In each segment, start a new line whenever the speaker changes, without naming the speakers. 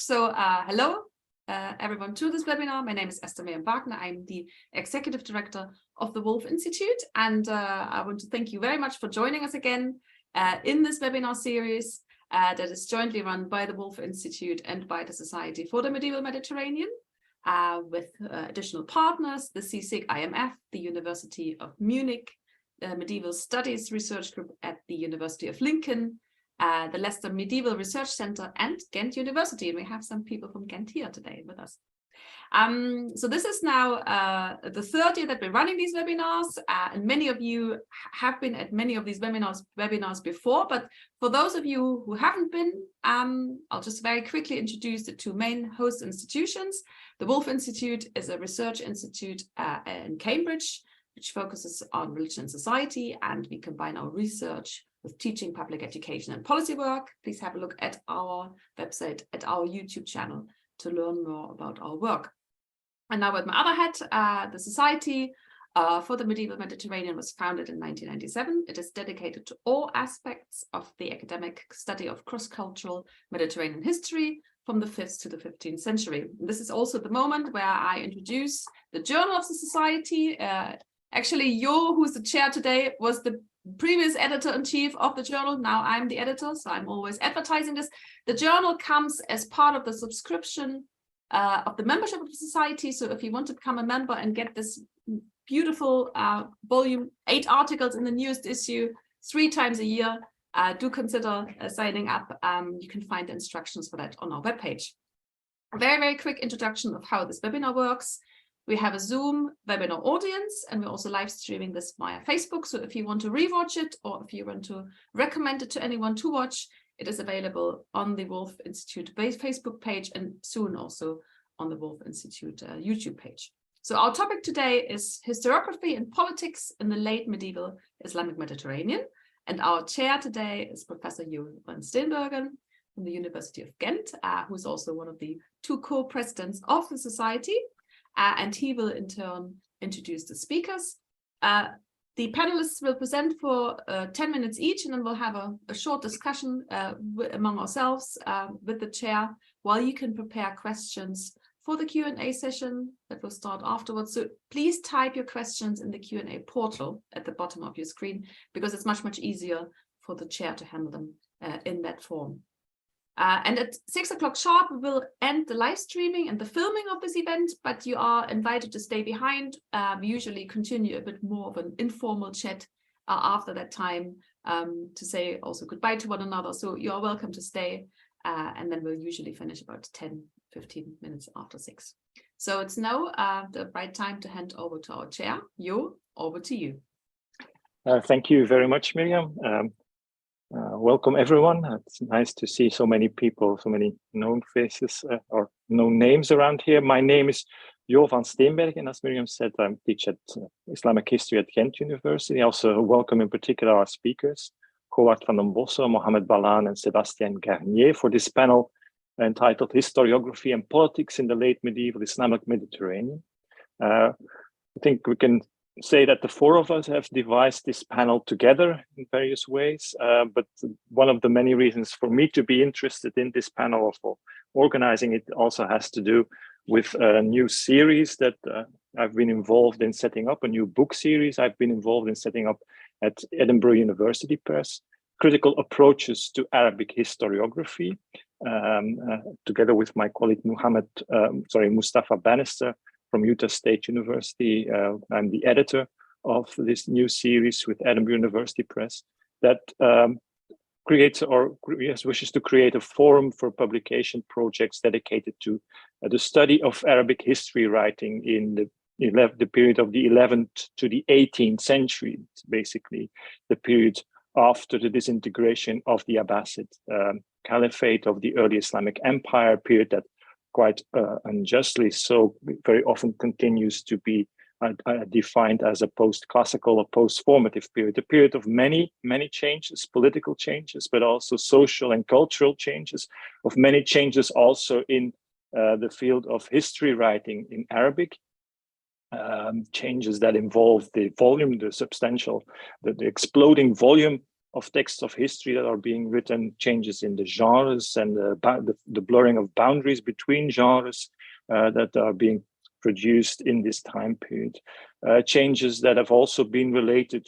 So hello, everyone to this webinar. My name is Esther Wagner. I'm the Executive Director of the Wolf Institute, and I want to thank you very much for joining us again in this webinar series that is jointly run by the Wolf Institute and by the Society for the Medieval Mediterranean, with additional partners, the CSIC IMF, the University of Munich, the Medieval Studies Research Group at the University of Lincoln, the Leicester Medieval Research Center, and Ghent University. And we have some people from Ghent here today with us. So this is now the third year that we're running these webinars, and many of you have been at many of these webinars before, but for those of you who haven't been, I'll just very quickly introduce the two main host institutions. The Wolf Institute is a research institute in Cambridge, which focuses on religion and society, and we combine our research with teaching, public education, and policy work. Please have a look at our website, at our YouTube channel, to learn more about our work. And now with my other hat, the Society for the Medieval Mediterranean was founded in 1997. It is dedicated to all aspects of the academic study of cross-cultural Mediterranean history from the 5th to the 15th century. And this is also the moment where I introduce the Journal of the Society. Actually, Jo, who's the chair today, was the previous editor-in-chief of the journal. Now I'm the editor, so I'm always advertising this. The journal comes as part of the subscription of the membership of the society. So if you want to become a member and get this beautiful volume, 8 articles in the newest issue, 3 times a year, do consider signing up. You can find the instructions for that on our webpage. A very, very quick introduction of how this webinar works. We have a Zoom webinar audience, and we're also live streaming this via Facebook. So if you want to rewatch it, or if you want to recommend it to anyone to watch, it is available on the Wolf Institute Facebook page, and soon also on the Wolf Institute YouTube page. So our topic today is historiography and politics in the late medieval Islamic Mediterranean. And our chair today is Professor Steenbergen from the University of Ghent, who's also one of the 2 co-presidents of the society. And he will in turn introduce the speakers. The panelists will present for 10 minutes each, and then we'll have a short discussion among ourselves with the chair, while you can prepare questions for the Q&A session that will start afterwards. So please type your questions in the Q&A portal at the bottom of your screen, because it's much, much easier for the chair to handle them in that form. And at 6 o'clock sharp, we will end the live streaming and the filming of this event, but you are invited to stay behind. We usually continue a bit more of an informal chat after that time to say also goodbye to one another. So you are welcome to stay, and then we'll usually finish about 10-15 minutes after 6. So it's now the right time to hand over to our chair. Jo, over to you.
Thank you very much, Miriam. Welcome everyone. It's nice to see so many people, so many known faces or known names around here. My name is Jo van Steenbergen. As Miriam said, I teach at Islamic history at Ghent University. I also welcome in particular our speakers, Gowaart van den Bossche, Mohamad, Ballan, and Sébastien Garnier, for this panel entitled Historiography and Politics in the Late Medieval Islamic Mediterranean. I think we can say that the 4 of us have devised this panel together in various ways, but one of the many reasons for me to be interested in this panel, or for organizing it, also has to do with a new series that I've been involved in setting up, a new book series I've been involved in setting up at Edinburgh University Press, Critical Approaches to Arabic Historiography, together with my colleague Mustafa Bannister from Utah State University. I'm the editor of this new series with Edinburgh University Press that wishes to create a forum for publication projects dedicated to the study of Arabic history writing in the period of the 11th to the 18th century, basically the period after the disintegration of the Abbasid Caliphate of the early Islamic Empire, period that quite unjustly so very often continues to be defined as a post-classical or post-formative period, a period of many, many changes, political changes, but also social and cultural changes, of many changes also in the field of history writing in Arabic, changes that involve the volume, the exploding volume of texts of history that are being written, changes in the genres and the blurring of boundaries between genres that are being produced in this time period. Changes that have also been related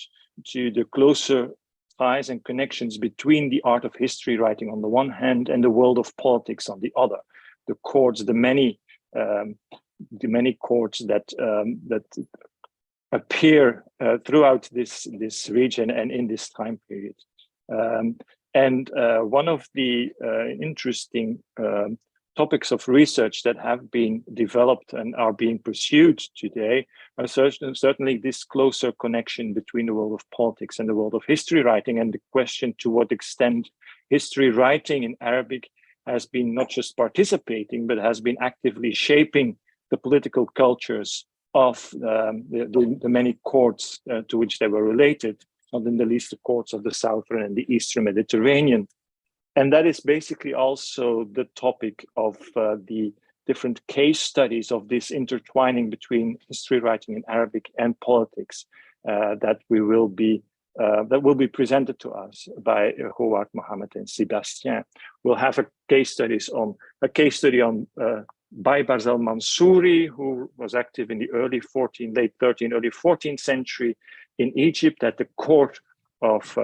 to the closer ties and connections between the art of history writing on the one hand and the world of politics on the other. The courts, the many courts that appear throughout this region and in this time period. One of the interesting topics of research that have been developed and are being pursued today are certainly this closer connection between the world of politics and the world of history writing, and the question to what extent history writing in Arabic has been not just participating, but has been actively shaping the political cultures of the many courts to which they were related, not in the least the courts of the Southern and the Eastern Mediterranean. And that is basically also the topic of the different case studies of this intertwining between history writing in Arabic and politics that will be presented to us by Gowaart, Mohamad, and Sébastien. We'll have a case study on Baybars al-Mansuri, who was active in the late 13th, early 14th century in Egypt at the court of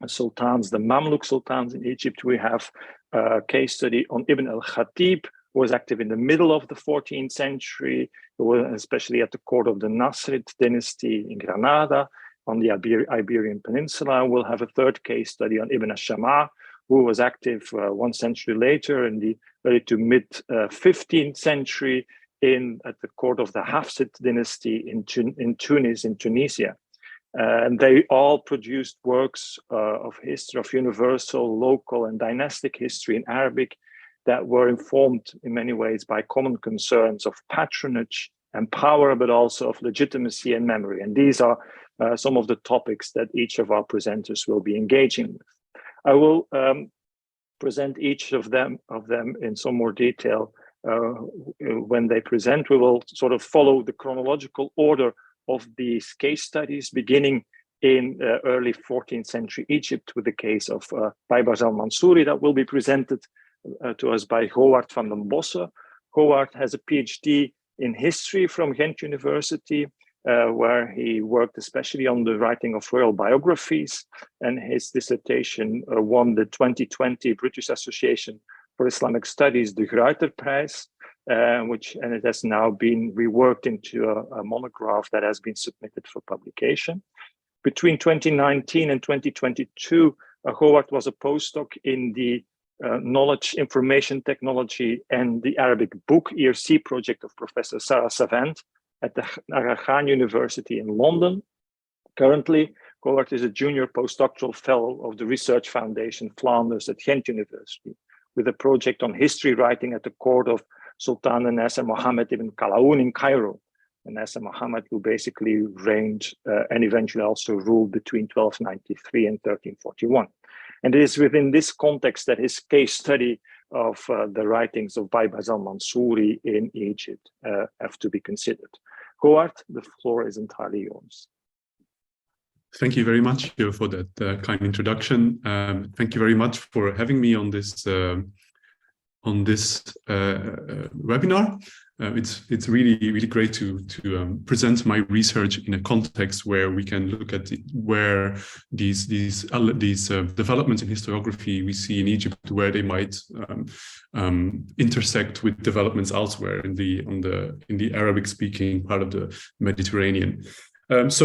sultans, the Mamluk sultans in Egypt. We have a case study on Ibn al-Khatib, who was active in the middle of the 14th century, especially at the court of the Nasrid dynasty in Granada on the Iberian Peninsula. We'll have a third case study on Ibn al-Shamma, who was active 1 century later in the early to mid 15th century at the court of the Hafsid dynasty in Tunis, in Tunisia. And they all produced works of history, of universal, local, and dynastic history in Arabic that were informed in many ways by common concerns of patronage and power, but also of legitimacy and memory. And these are some of the topics that each of our presenters will be engaging with. I will present each of them in some more detail when they present. We will sort of follow the chronological order of these case studies, beginning in early 14th century Egypt with the case of Baybars al-Mansuri that will be presented to us by Gowaart van den Bossche. Gowaart has a PhD in history from Ghent University, where he worked especially on the writing of royal biographies, and his dissertation won the 2020 British Association for Islamic Studies, the Gowaart Prize, and it has now been reworked into a monograph that has been submitted for publication. Between 2019 and 2022, Gowaart was a postdoc in the Knowledge Information Technology and the Arabic Book ERC project of Professor Sarah Savant at the Aga Khan University in London. Currently, Gowaart is a junior postdoctoral fellow of the Research Foundation Flanders at Ghent University, with a project on history writing at the court of Sultan Nasser Mohammed ibn Qalaoun in Cairo. And Nasser Mohammed, who basically reigned and eventually also ruled between 1293 and 1341. And it is within this context that his case study of the writings of Baybars al-Mansuri in Egypt have to be considered. Gowaart, the floor is entirely yours.
Thank you very much for that kind introduction. Thank you very much for having me on this webinar. It's really great to present my research in a context where we can look at where these developments in historiography we see in Egypt, where they might intersect with developments elsewhere in the Arabic-speaking part of the Mediterranean. As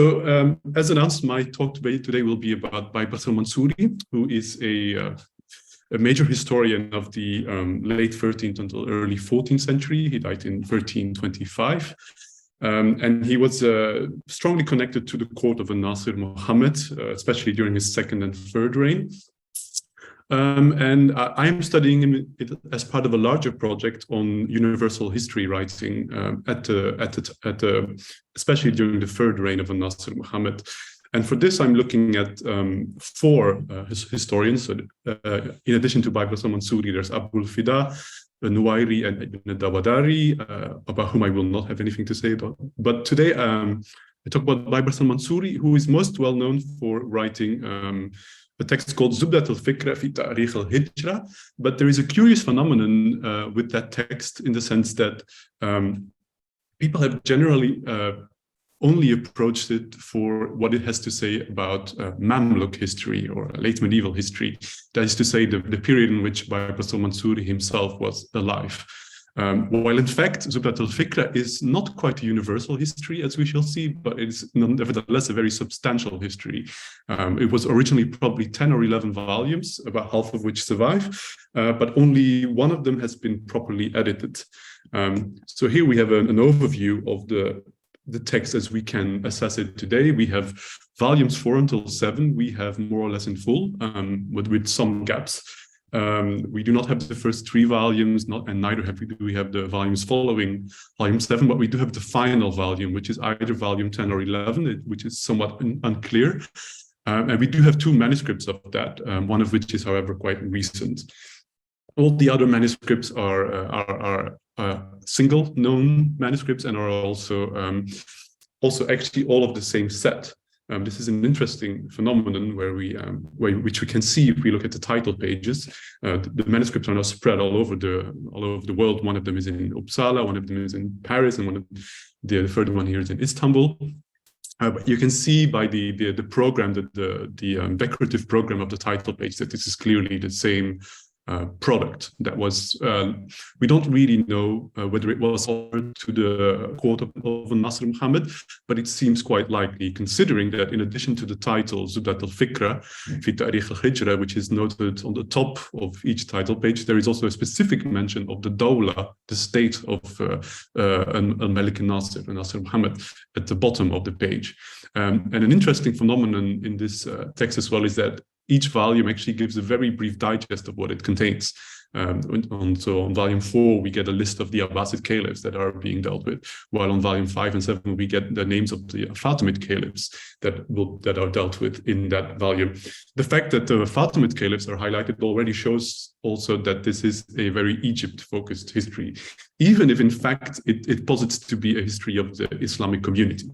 announced, my talk today will be about Baybars al-Mansuri, who is a major historian of the late 13th until early 14th century. He died in 1325. And he was strongly connected to the court of Nasrid Mohammed, especially during his second and third reign. And I am studying it as part of a larger project on universal history writing, especially during the third reign of Nasrid Mohammed. And for this, I'm looking at four historians. So, in addition to Baybars al-Mansuri, there's Abul Fida, Nuwairi, and Ibn Dawadari, about whom I will not have anything to say about. But today, I talk about Baybars al-Mansuri, who is most well known for writing a text called Zubdat al-Fikra fi Tarikh al-Hijra. But there is a curious phenomenon with that text, in the sense that people have generally only approached it for what it has to say about Mamluk history or late medieval history. That is to say, the period in which Baybars al-Mansuri himself was alive. While in fact, Zubdat al-Fikra is not quite a universal history, as we shall see, but it is nevertheless a very substantial history. It was originally probably 10 or 11 volumes, about half of which survive, but only one of them has been properly edited. So here we have an overview of the text as we can assess it today. We have volumes 4 until 7. We have more or less in full, with some gaps. We do not have the first 3 volumes, and neither do we have the volumes following volume 7, but we do have the final volume, which is either volume 10 or 11, which is somewhat unclear. And we do have 2 manuscripts of that, one of which is, however, quite recent. All the other manuscripts are single known manuscripts and are also actually all of the same set. This is an interesting phenomenon which we can see if we look at the title pages. The manuscripts are now spread all over the world. One of them is in Uppsala, one of them is in Paris, and the third one here is in Istanbul. But you can see by the program, the decorative program of the title page, that this is clearly the same product that was. We don't really know whether it was offered to the court of Nasr Mohamad, but it seems quite likely, considering that in addition to the title Zubdat al-Fikra fi Tarikh al-Hijra, which is noted on the top of each title page, there is also a specific mention of the Dawla, the state of al-Malik Nasr Mohamad, at the bottom of the page. And an interesting phenomenon in this text as well is that each volume actually gives a very brief digest of what it contains. So on volume 4, we get a list of the Abbasid caliphs that are being dealt with, while on volume 5 and 7, we get the names of the Fatimid caliphs that are dealt with in that volume. The fact that the Fatimid caliphs are highlighted already shows also that this is a very Egypt-focused history, even if in fact it posits to be a history of the Islamic community.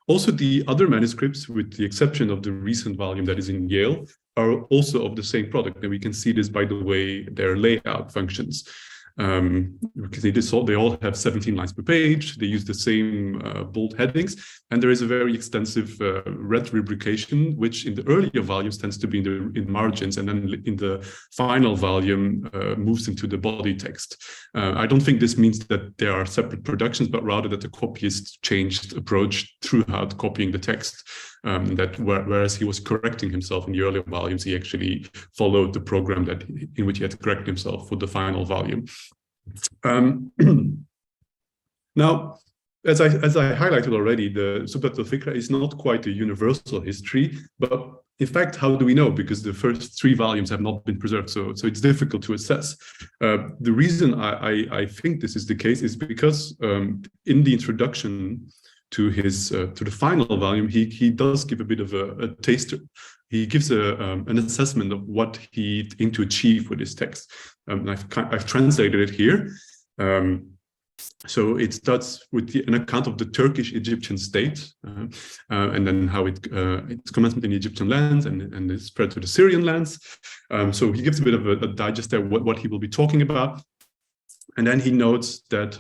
Also, the other manuscripts, with the exception of the recent volume that is in Yale, are also of the same product. And we can see this by the way their layout functions. Because they all have 17 lines per page. They use the same bold headings, and there is a very extensive red rubrication, which in the earlier volumes tends to be in margins, and then in the final volume moves into the body text. I don't think this means that there are separate productions, but rather that the copyist changed approach throughout copying the text. Whereas he was correcting himself in the earlier volumes, he actually followed the program in which he had corrected himself for the final volume. Now, as I highlighted already, the Zubdat al-Fikra is not quite a universal history, but in fact, how do we know? Because the first 3 volumes have not been preserved, so it's difficult to assess. The reason I think this is the case is because in the introduction to the final volume, he does give a bit of a taster. He gives an assessment of what he aimed to achieve with his text. I've translated it here. So it starts with an account of the Turkish-Egyptian state, and then how its commencement in the Egyptian lands and it spread to the Syrian lands. So he gives a bit of a digest there, what he will be talking about. And then he notes that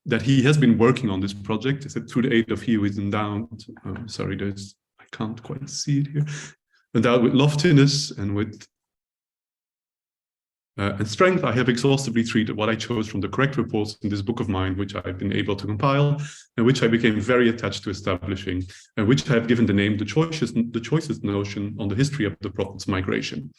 that he has been working on this project. He said, through the aid of he who is endowed, I can't quite see it here, endowed with loftiness and with and strength, I have exhaustively treated what I chose from the correct reports in this book of mine, which I've been able to compile, and which I became very attached to establishing, and which I have given the name the choicest notion on the history of the Prophet's migration.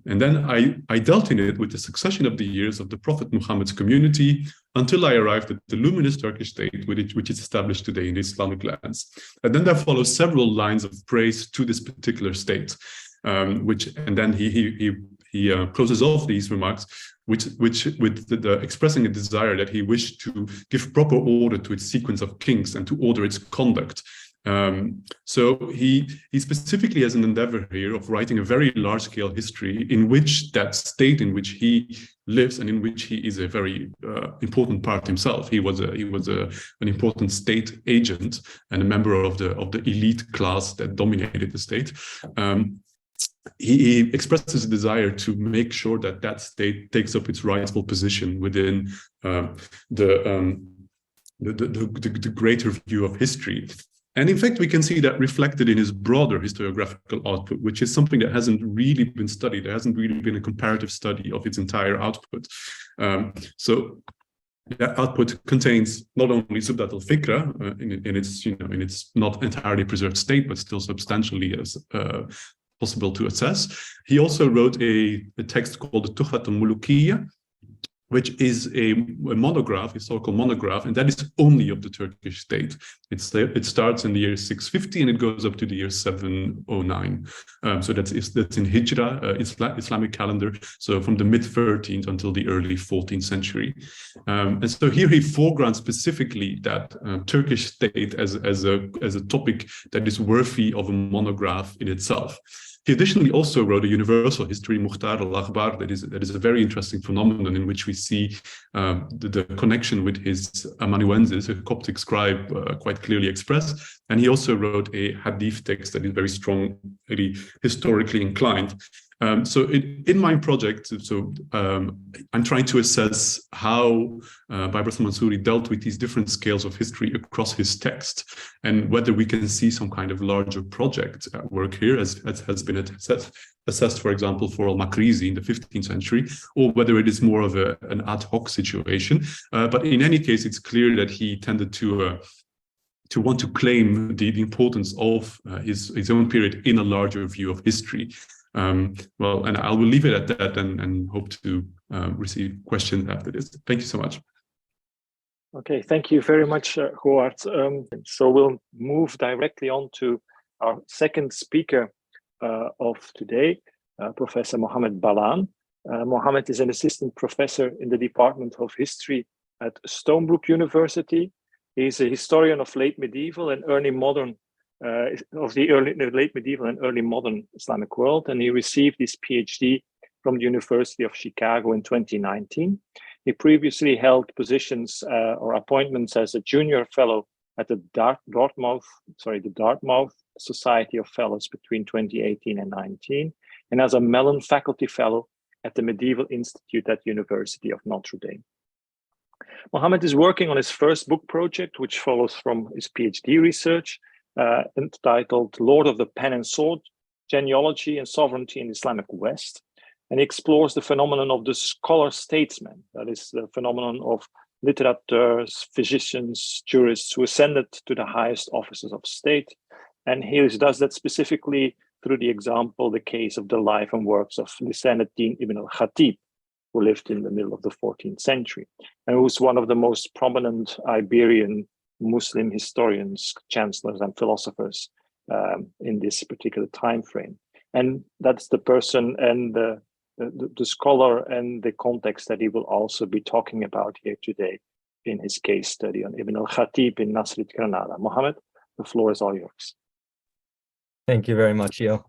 And then I dealt in it with the succession of the years of the Prophet Muhammad's community until I arrived at the luminous Turkish state which is established today in the Islamic lands. And then there follow several lines of praise to this particular state, and then he closes off these remarks with the expressing a desire that he wished to give proper order to its sequence of kings and to order its conduct. So he specifically has an endeavor here of writing a very large-scale history in which that state in which he lives and in which he is a very important part himself. He was an important state agent and a member of the elite class that dominated the state. He expresses a desire to make sure that that state takes up its rightful position within the greater view of history. And in fact, we can see that reflected in his broader historiographical output, which is something that hasn't really been studied. There hasn't really been a comparative study of its entire output. So that output contains not only Zubdat al-Fikra in its not entirely preserved state, but still substantially as possible to assess. He also wrote a text called the Tuhfat al-Mulukiyya, which is a monograph, historical monograph, and that is only of the Turkish state. It starts in the year 650 and it goes up to the year 709. So that's in Hijra, Islamic calendar, so from the mid-13th until the early 14th century. And so here he foregrounds specifically that Turkish state as a topic that is worthy of a monograph in itself. He additionally also wrote a universal history, Mukhtar al-Akhbar, that is a very interesting phenomenon in which we see the connection with his amanuensis, a Coptic scribe, quite clearly expressed. And he also wrote a hadith text that is very strong, very historically inclined. So in my project, I'm trying to assess how Baybars al-Mansuri dealt with these different scales of history across his text, and whether we can see some kind of larger project at work here, as has been assessed, for example, for al-Makrizi in the 15th century, or whether it is more of an ad hoc situation. But in any case, it's clear that he tended to want to claim the importance of his own period in a larger view of history. Well, and I will leave it at that and hope to receive questions after this. Thank you so much.
Okay, thank you very much, Gowaart. So we'll move directly on to our second speaker of today, Professor Mohamad Ballan. Mohamad is an assistant professor in the Department of History at Stonebrook University. He's a historian of late medieval and early modern late medieval and early modern Islamic world, and he received his PhD from the University of Chicago in 2019. He previously held positions or appointments as a junior fellow at the Dartmouth Society of Fellows between 2018 and 19, and as a Mellon faculty fellow at the Medieval Institute at the University of Notre Dame. Mohamad is working on his first book project, which follows from his PhD research, entitled Lord of the Pen and Sword, Genealogy and Sovereignty in the Islamic West. And he explores the phenomenon of the scholar-statesman, that is the phenomenon of literateurs, physicians, jurists who ascended to the highest offices of state. And he does that specifically through the case of the life and works of Lisan-ad-Din ibn al-Khatib, who lived in the middle of the 14th century, and who was one of the most prominent Iberian Muslim historians, chancellors, and philosophers in this particular time frame. And that's the person and the scholar and the context that he will also be talking about here today in his case study on Ibn al-Khatib in Nasrid Granada. Mohamad, the floor is all yours.
Thank you very much, Yo.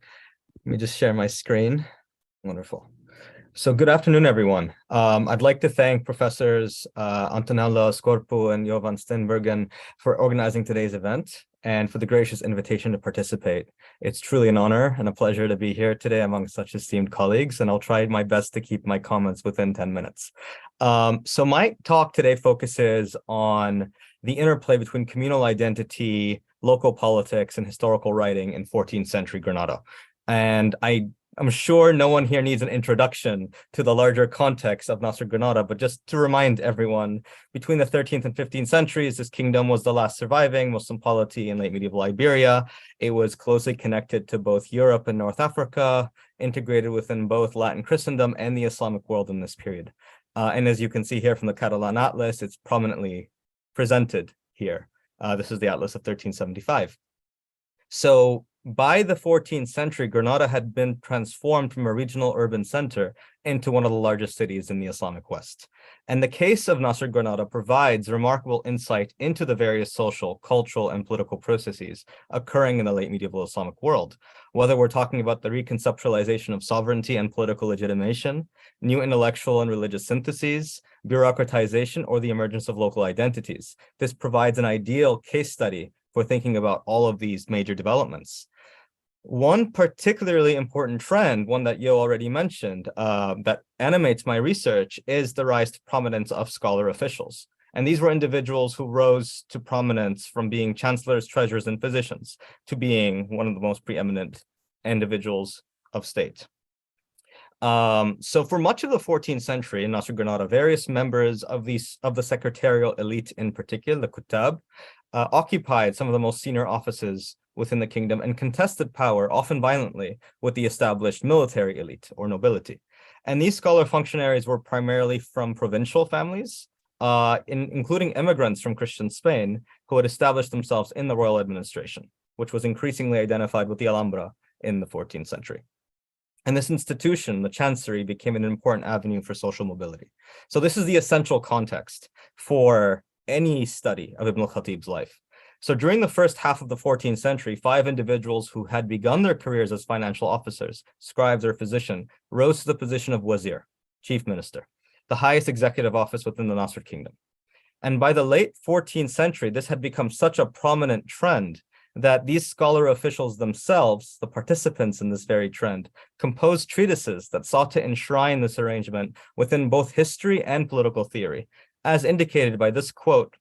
Let me just share my screen. Wonderful. So good afternoon, everyone. I'd like to thank Professors Antonella Scorpo and Jovan Steenbergen for organizing today's event and for the gracious invitation to participate. It's truly an honor and a pleasure to be here today among such esteemed colleagues, and I'll try my best to keep my comments within 10 minutes. So my talk today focuses on the interplay between communal identity, local politics, and historical writing in 14th century Granada. And I'm sure no one here needs an introduction to the larger context of Nasrid Granada, but just to remind everyone, between the 13th and 15th centuries, this kingdom was the last surviving Muslim polity in late medieval Iberia. It was closely connected to both Europe and North Africa, integrated within both Latin Christendom and the Islamic world in this period. And as you can see here from the Catalan Atlas, it's prominently presented here. This is the Atlas of 1375. So by the 14th century, Granada had been transformed from a regional urban center into one of the largest cities in the Islamic West. And the case of Nasrid Granada provides remarkable insight into the various social, cultural, and political processes occurring in the late medieval Islamic world, whether we're talking about the reconceptualization of sovereignty and political legitimation, new intellectual and religious syntheses, bureaucratization, or the emergence of local identities. This provides an ideal case study for thinking about all of these major developments. One particularly important trend, one that Yo already mentioned, that animates my research is the rise to prominence of scholar officials. And these were individuals who rose to prominence from being chancellors, treasurers, and physicians to being one of the most preeminent individuals of state. So for much of the 14th century in Nasrid Granada, various members of the secretarial elite in particular, the Kutab, occupied some of the most senior offices within the kingdom and contested power, often violently, with the established military elite or nobility. And these scholar functionaries were primarily from provincial families, including immigrants from Christian Spain who had established themselves in the royal administration, which was increasingly identified with the Alhambra in the 14th century. And this institution, the chancery, became an important avenue for social mobility. So this is the essential context for any study of Ibn al-Khatib's life. So during the first half of the 14th century, 5 individuals who had begun their careers as financial officers, scribes, or physician, rose to the position of wazir, chief minister, the highest executive office within the Nasrid kingdom. And by the late 14th century, this had become such a prominent trend that these scholar officials themselves, the participants in this very trend, composed treatises that sought to enshrine this arrangement within both history and political theory, as indicated by this quote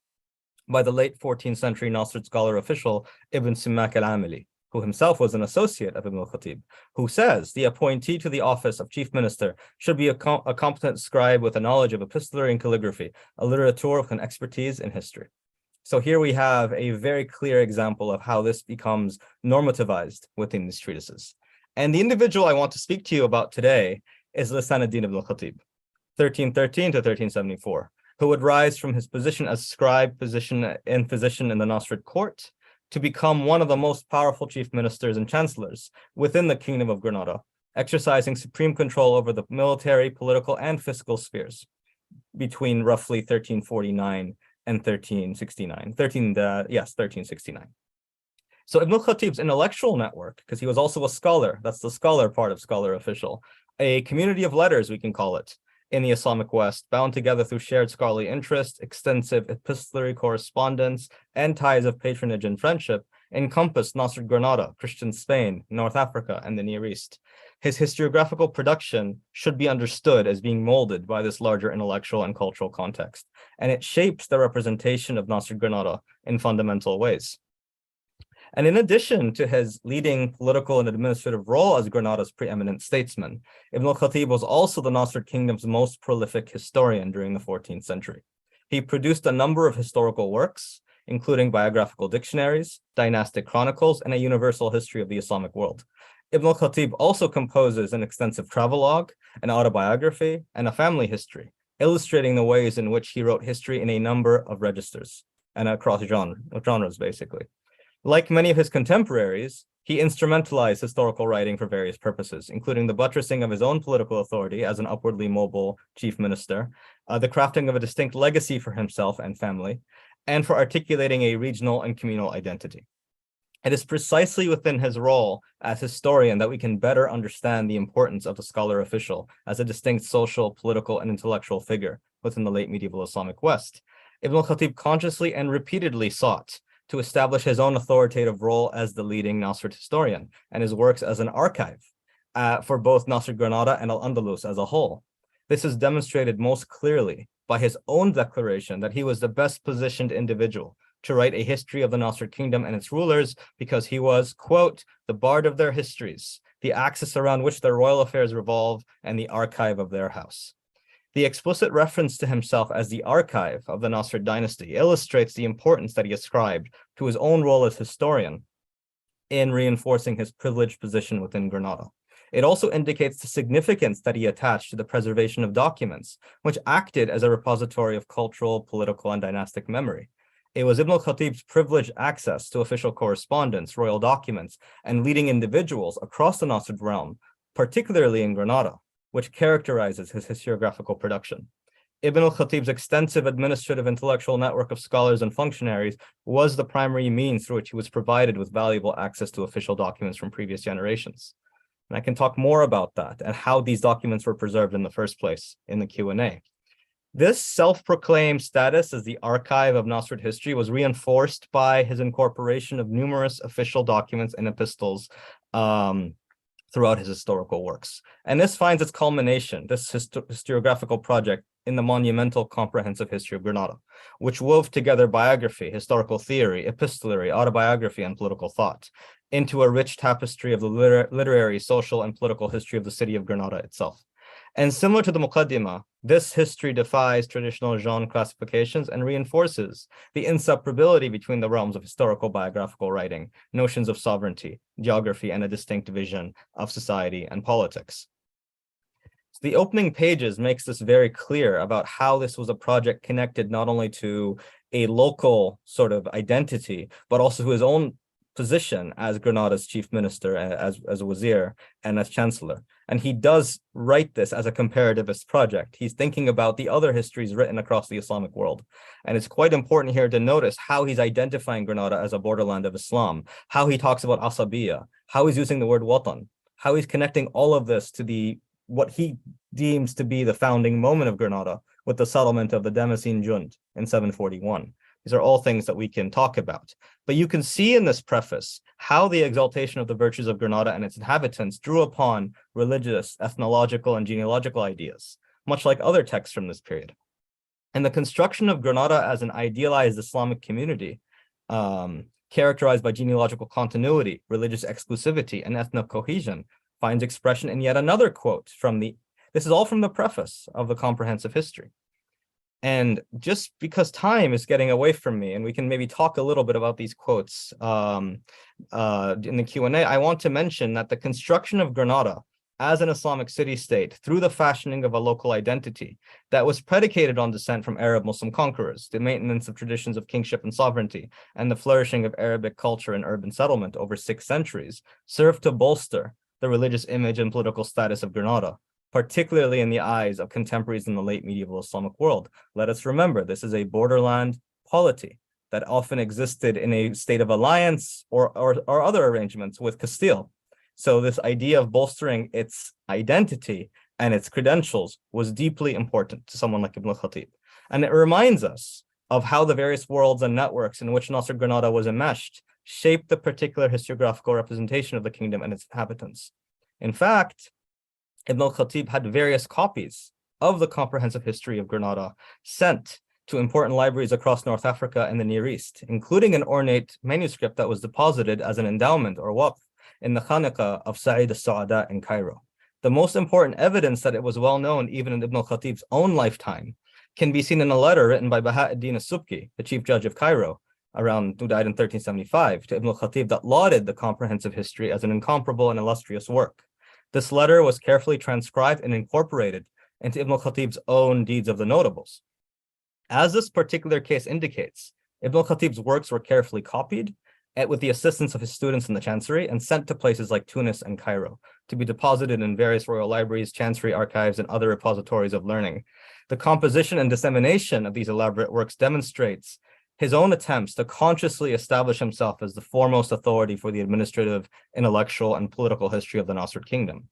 by the late 14th century Nasrid scholar official Ibn Simak al-Amili, who himself was an associate of Ibn al-Khatib, who says the appointee to the office of chief minister should be a competent scribe with a knowledge of epistolary and calligraphy, a literateur with an expertise in history. So here we have a very clear example of how this becomes normativized within these treatises. And the individual I want to speak to you about today is Lisan ad-Din ibn al-Khatib, 1313 to 1374, who would rise from his position as scribe, physician in the Nasrid court to become one of the most powerful chief ministers and chancellors within the Kingdom of Granada, exercising supreme control over the military, political, and fiscal spheres between roughly 1349 and 1369. 1369. So Ibn al-Khatib's intellectual network, because he was also a scholar, that's the scholar part of scholar official, a community of letters, we can call it, in the Islamic West, bound together through shared scholarly interest, extensive epistolary correspondence, and ties of patronage and friendship, encompassed Nasrid Granada, Christian Spain, North Africa, and the Near East. His historiographical production should be understood as being molded by this larger intellectual and cultural context, and it shapes the representation of Nasrid Granada in fundamental ways. And in addition to his leading political and administrative role as Granada's preeminent statesman, Ibn al-Khatib was also the Nasrid kingdom's most prolific historian during the 14th century. He produced a number of historical works, including biographical dictionaries, dynastic chronicles, and a universal history of the Islamic world. Ibn al-Khatib also composes an extensive travelogue, an autobiography, and a family history, illustrating the ways in which he wrote history in a number of registers and across genres, basically. Like many of his contemporaries, he instrumentalized historical writing for various purposes, including the buttressing of his own political authority as an upwardly mobile chief minister, the crafting of a distinct legacy for himself and family, and for articulating a regional and communal identity. It is precisely within his role as historian that we can better understand the importance of the scholar official as a distinct social, political, and intellectual figure within the late medieval Islamic West. Ibn al-Khatib consciously and repeatedly sought to establish his own authoritative role as the leading Nasrid historian and his works as an archive for both Nasrid Granada and Al-Andalus as a whole. This is demonstrated most clearly by his own declaration that he was the best positioned individual to write a history of the Nasrid kingdom and its rulers because he was, quote, the bard of their histories, the axis around which their royal affairs revolve, and the archive of their house. The explicit reference to himself as the archive of the Nasrid dynasty illustrates the importance that he ascribed to his own role as historian in reinforcing his privileged position within Granada. It also indicates the significance that he attached to the preservation of documents, which acted as a repository of cultural, political, and dynastic memory. It was Ibn al-Khatib's privileged access to official correspondence, royal documents, and leading individuals across the Nasrid realm, particularly in Granada, which characterizes his historiographical production. Ibn al-Khatib's extensive administrative intellectual network of scholars and functionaries was the primary means through which he was provided with valuable access to official documents from previous generations. And I can talk more about that and how these documents were preserved in the first place in the Q&A. This self-proclaimed status as the archive of Nasrid history was reinforced by his incorporation of numerous official documents and epistles throughout his historical works. And this finds its culmination, this historiographical project, in the monumental comprehensive history of Granada, which wove together biography, historical theory, epistolary, autobiography, and political thought into a rich tapestry of the literary, social, and political history of the city of Granada itself. And similar to the Muqaddimah, this history defies traditional genre classifications and reinforces the inseparability between the realms of historical biographical writing, notions of sovereignty, geography, and a distinct vision of society and politics. So the opening pages makes this very clear about how this was a project connected not only to a local sort of identity, but also to his own position as Granada's chief minister, as a wazir, and as chancellor. And he does write this as a comparativist project. He's thinking about the other histories written across the Islamic world. And it's quite important here to notice how he's identifying Granada as a borderland of Islam, how he talks about Asabiyya, how he's using the word watan, how he's connecting all of this to what he deems to be the founding moment of Granada with the settlement of the Damascene Jund in 741. These are all things that we can talk about. But you can see in this preface how the exaltation of the virtues of Granada and its inhabitants drew upon religious, ethnological, and genealogical ideas, much like other texts from this period. And the construction of Granada as an idealized Islamic community, characterized by genealogical continuity, religious exclusivity, and ethnic cohesion, finds expression in yet another quote from this is all from the preface of the comprehensive history. And just because time is getting away from me, and we can maybe talk a little bit about these quotes in the Q&A, I want to mention that the construction of Granada as an Islamic city-state through the fashioning of a local identity that was predicated on descent from Arab Muslim conquerors, the maintenance of traditions of kingship and sovereignty, and the flourishing of Arabic culture and urban settlement over 6 centuries, served to bolster the religious image and political status of Granada, particularly in the eyes of contemporaries in the late medieval Islamic world. Let us remember, this is a borderland polity that often existed in a state of alliance or other arrangements with Castile. So this idea of bolstering its identity and its credentials was deeply important to someone like Ibn al-Khatib. And it reminds us of how the various worlds and networks in which Nasrid Granada was enmeshed shaped the particular historiographical representation of the kingdom and its inhabitants. In fact, Ibn al-Khatib had various copies of the comprehensive history of Granada sent to important libraries across North Africa and the Near East, including an ornate manuscript that was deposited as an endowment or waqf in the Khaniqa of Sa'id al-Sa'ada in Cairo. The most important evidence that it was well known even in Ibn al-Khatib's own lifetime can be seen in a letter written by Baha'u'ddin as-Subki, the chief judge of Cairo, who died in 1375, to Ibn al-Khatib that lauded the comprehensive history as an incomparable and illustrious work. This letter was carefully transcribed and incorporated into Ibn al-Khatib's own Deeds of the Notables. As this particular case indicates, Ibn al-Khatib's works were carefully copied with the assistance of his students in the Chancery and sent to places like Tunis and Cairo to be deposited in various royal libraries, Chancery archives, and other repositories of learning. The composition and dissemination of these elaborate works demonstrates his own attempts to consciously establish himself as the foremost authority for the administrative, intellectual, and political history of the Nasrid kingdom.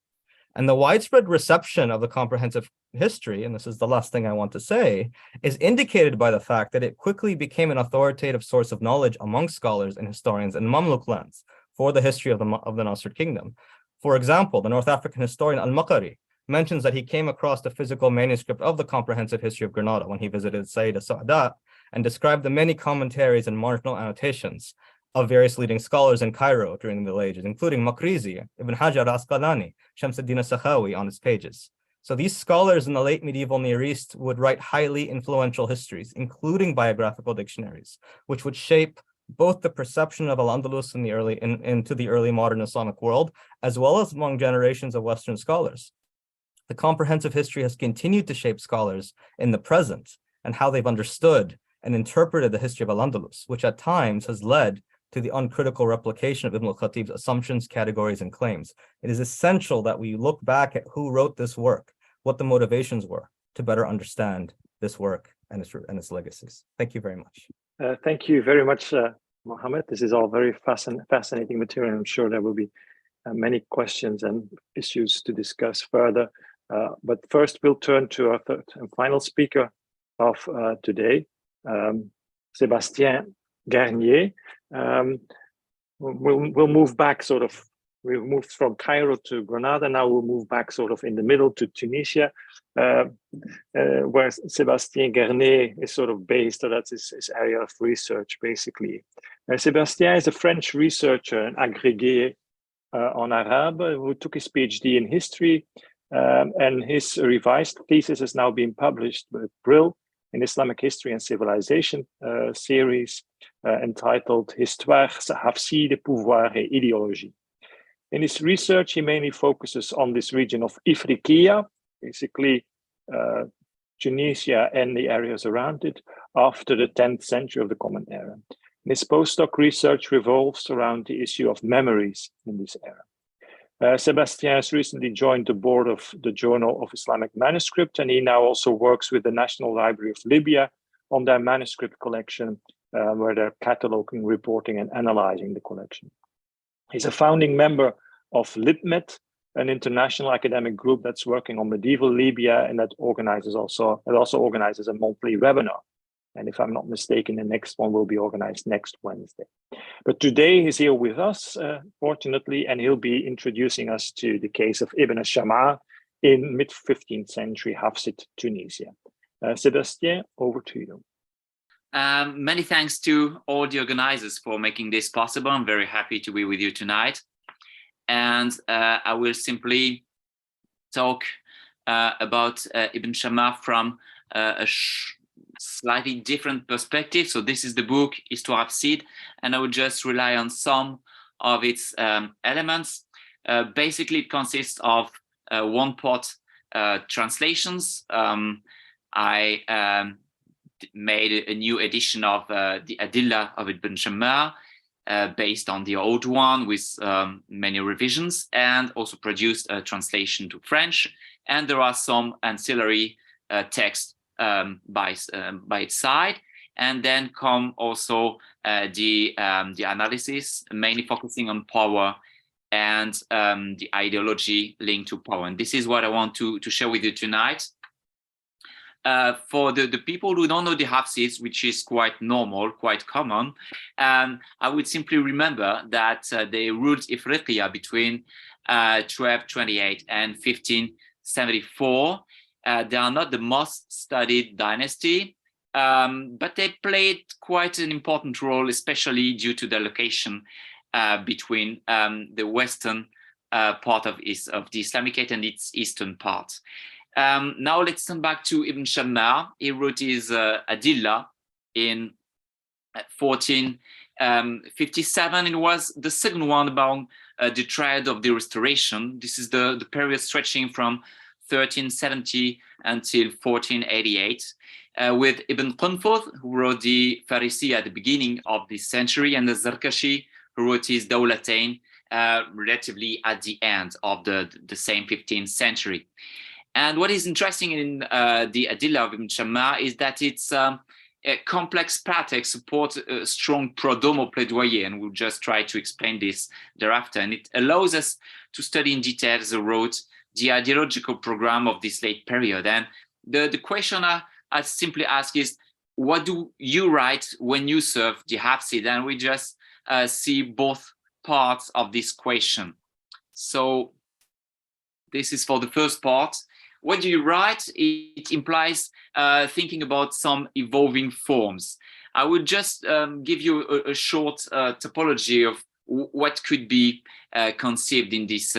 And the widespread reception of the comprehensive history, and this is the last thing I want to say, is indicated by the fact that it quickly became an authoritative source of knowledge among scholars and historians in Mamluk lands for the history of the Nasrid kingdom. For example, the North African historian al-Maqari mentions that he came across the physical manuscript of the comprehensive history of Granada when he visited Sa'id al-Sa'ada, and described the many commentaries and marginal annotations of various leading scholars in Cairo during the Middle Ages, including Makrizi, Ibn Hajar al-Asqalani, Shamsuddin al-Sakhawi on its pages. So these scholars in the late medieval Near East would write highly influential histories, including biographical dictionaries, which would shape both the perception of Al-Andalus into the early modern Islamic world, as well as among generations of Western scholars. The comprehensive history has continued to shape scholars in the present and how they've understood and interpreted the history of Al-Andalus, which at times has led to the uncritical replication of Ibn al-Khatib's assumptions, categories, and claims. It is essential that we look back at who wrote this work, what the motivations were, to better understand this work and its legacies. Thank you very much.
Thank you very much, Mohamad. This is all very fascinating material. I'm sure there will be many questions and issues to discuss further. But first, we'll turn to our third and final speaker of today, Sébastien Garnier. We'll move back sort of. We've moved from Cairo to Granada. Now we'll move back sort of in the middle to Tunisia, where Sébastien Garnier is sort of based. So that's his area of research, basically. Sébastien is a French researcher and agrégé en Arabe who took his PhD in history, and his revised thesis has now been published with Brill in Islamic History and Civilization series entitled Histoire, Hafsid, Pouvoir et Idéologie. In his research, he mainly focuses on this region of Ifriqiya, basically Tunisia and the areas around it, after the 10th century of the Common Era. And his postdoc research revolves around the issue of memories in this era. Sébastien has recently joined the board of the Journal of Islamic Manuscript, and he now also works with the National Library of Libya on their manuscript collection, where they're cataloging, reporting, and analyzing the collection. He's a founding member of LibMed, an international academic group that's working on medieval Libya, and that also organizes a monthly webinar. And if I'm not mistaken, the next one will be organized next Wednesday. But today he's here with us, fortunately, and he'll be introducing us to the case of Ibn al-Shamma in mid-15th century Hafsid Tunisia. Sébastien, over to you.
Many thanks to all the organizers for making this possible. I'm very happy to be with you tonight. And I will simply talk about Ibn Shamma from a slightly different perspective. So this is the book, Histoire Hafsid, and I will just rely on some of its elements. Basically, it consists of one part translations. I made a new edition of the Adillah of Ibn Shamma based on the old one with many revisions, and also produced a translation to French. And there are some ancillary texts by its side. And then come also the analysis, mainly focusing on power and the ideology linked to power. And this is what I want to share with you tonight. For the people who don't know the Hafsids, which is quite normal, quite common, I would simply remember that they ruled Ifriqiya between 1228 and 1574. They are not the most studied dynasty, but they played quite an important role, especially due to the location between the western part of the Islamic and its eastern part. Now let's turn back to Ibn Shamma. He wrote his Adillah in 1457. It was the second one about the triad of the Restoration. This is the period stretching from 1370 until 1488, with Ibn Qunfudh, who wrote the Farisi at the beginning of this century, and the Zarkashi, who wrote his Dawlatain relatively at the end of the same 15th century. And what is interesting in the Adillah of Ibn Shamma is that it's a complex patex supports a strong pro-domo plaidoyer, and we'll just try to explain this thereafter. And it allows us to study in detail the road, the ideological program of this late period. And the question I simply ask is, what do you write when you serve the Hafsid? And we just see both parts of this question. So this is for the first part. What do you write? It implies thinking about some evolving forms. I would just give you a short topology of what could be conceived in this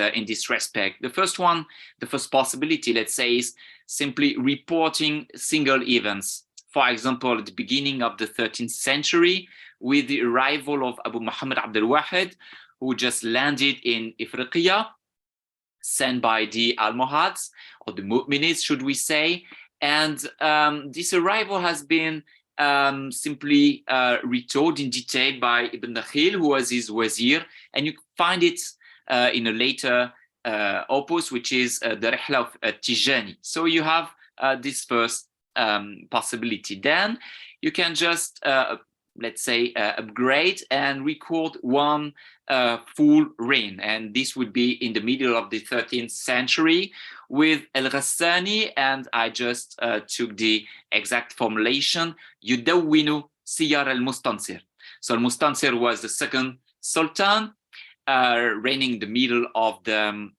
respect. The first one, the first possibility, let's say, is simply reporting single events. For example, at the beginning of the 13th century, with the arrival of Abu Muhammad Abdul Wahid, who just landed in Ifriqiya, sent by the Almohads, or the Mu'minids, should we say. And this arrival has been simply retold in detail by Ibn Dakhil, who was his wazir, and you find it in a later opus, which is the Rihla of Tijani. So you have this first possibility. Then you can just, let's say, upgrade and record one full reign, and this would be in the middle of the 13th century with al-Ghassani, and I just took the exact formulation, Yudawwinu Siyar al-Mustansir. So al-Mustansir was the second sultan, reigning in the middle of the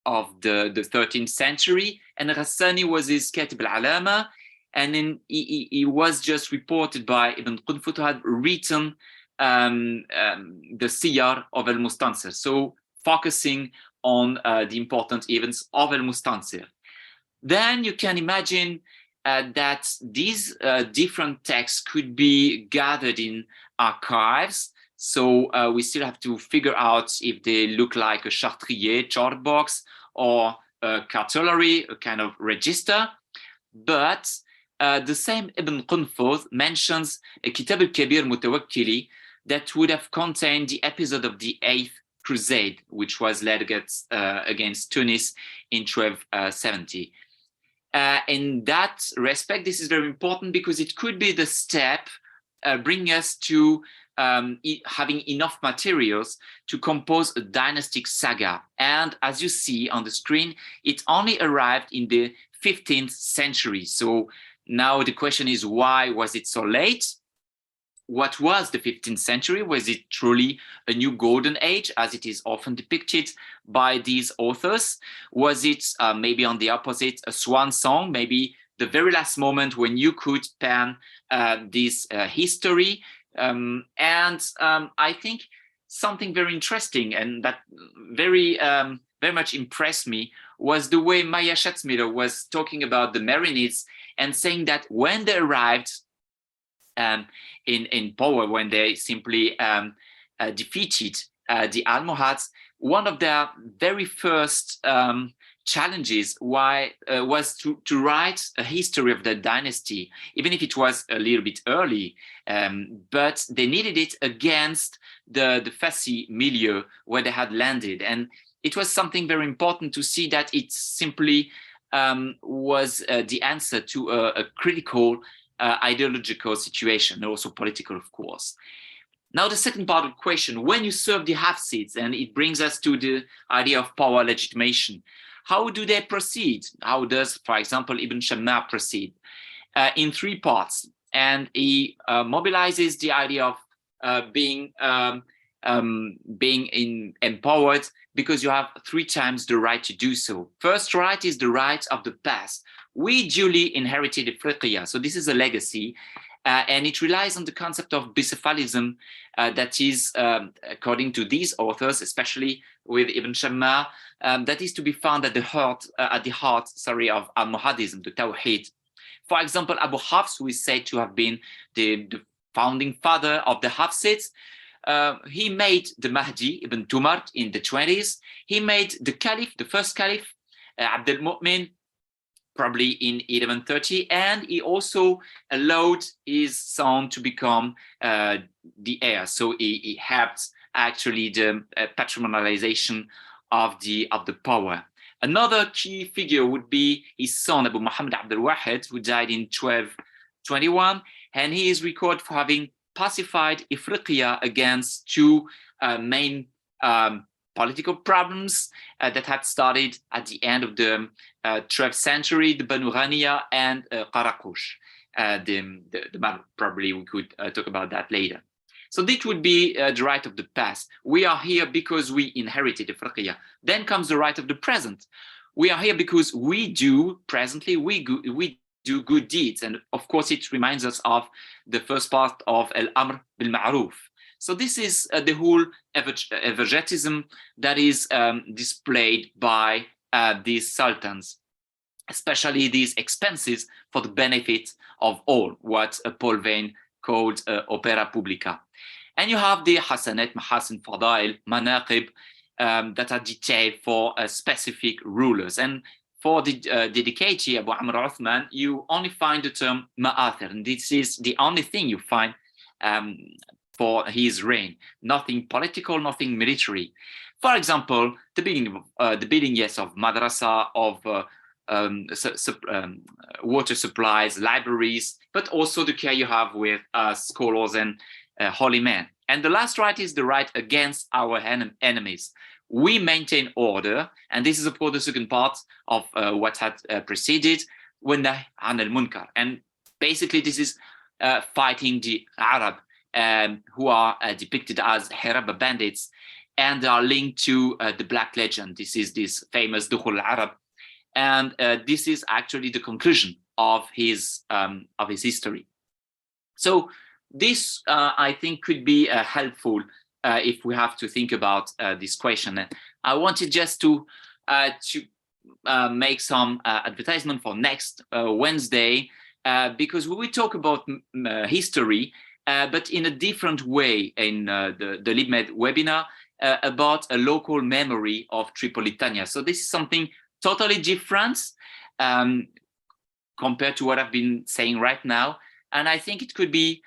13th century, and al-Ghassani was his Katib al-Alama, and then he was just reported by Ibn Qunfut to have written the Siyar of al-Mustansir, so focusing on the important events of al-Mustansir. Then you can imagine that these different texts could be gathered in archives. So we still have to figure out if they look like a chartrier, chart box, or a cartulary, a kind of register. But the same Ibn Qunfut mentions a Kitab al-Kabir Mutawakkili that would have contained the episode of the 8th Crusade, which was led against Tunis in 1270. In that respect, this is very important because it could be the step bringing us to having enough materials to compose a dynastic saga. And as you see on the screen, it only arrived in the 15th century. So now the question is, why was it so late? What was the 15th century? Was it truly a new golden age, as it is often depicted by these authors? Was it maybe on the opposite, a swan song, maybe the very last moment when you could pen this history? I think something very interesting and that very much impressed me was the way Maya Schatzmiller was talking about the Marinids and saying that when they arrived in power, when they simply defeated the Almohads, one of their very first challenges was to write a history of the dynasty, even if it was a little bit early, but they needed it against the Fassi milieu where they had landed. And it was something very important to see that it simply was the answer to a critical ideological situation, also political, of course. Now, the second part of the question, when you serve the Hafsids, and it brings us to the idea of power legitimation, how do they proceed? How does, for example, Ibn Shamma proceed? In three parts. And he mobilizes the idea of being empowered because you have 3 times the right to do so. First right is the right of the past. We duly inherited Afriqiya, so this is a legacy, and it relies on the concept of Bicephalism that is, according to these authors, especially with Ibn Shamma, that is to be found at the heart of al-Muhaddism, the Tawheed. For example, Abu Hafs, who is said to have been the founding father of the Hafsids, he made the Mahdi, Ibn Tumar, in the 20s. He made the Caliph, the first Caliph, Abd al-Mu'min, probably in 1130, and he also allowed his son to become the heir. So he helped actually the patronalization of the power. Another key figure would be his son, Abu Muhammad Abdul Wahid, who died in 1221, and he is recorded for having pacified Ifriqiya against 2 main political problems that had started at the end of the 12th century, the Banu Ghaniya and Qaraqush. The Mamluk, probably we could talk about that later. So this would be the right of the past. We are here because we inherited Ifriqiya. Then comes the right of the present. We are here because we do, presently, we do good deeds. And of course, it reminds us of the first part of Al-Amr bil-Ma'ruf. So this is the whole evergetism that is displayed by these sultans, especially these expenses for the benefit of all, what Paul Vane called opera publica. And you have the Hasanat, Mahasin, Fadail, Manaqib that are detailed for specific rulers. And For the dedicatee, Abu Amr Uthman, you only find the term ma'athir, and this is the only thing you find for his reign. Nothing political, nothing military. For example, the building, yes, of madrasa, of water supplies, libraries, but also the care you have with scholars and holy men. And the last right is the right against our enemies. We maintain order, and this is of course the second part of what had preceded, وَالنَّهْيُ عَنِ الْمُنْكَرِ. And basically this is fighting the Arab who are depicted as Hiraba bandits, and are linked to the Black Legend. This is this famous Dukhul al-Arab, and this is actually the conclusion of his history. So this, I think, could be helpful if we have to think about this question. I wanted just to make some advertisement for next Wednesday, because we will talk about history, but in a different way in the LibMed webinar about a local memory of Tripolitania. So this is something totally different compared to what I've been saying right now. And I think it could be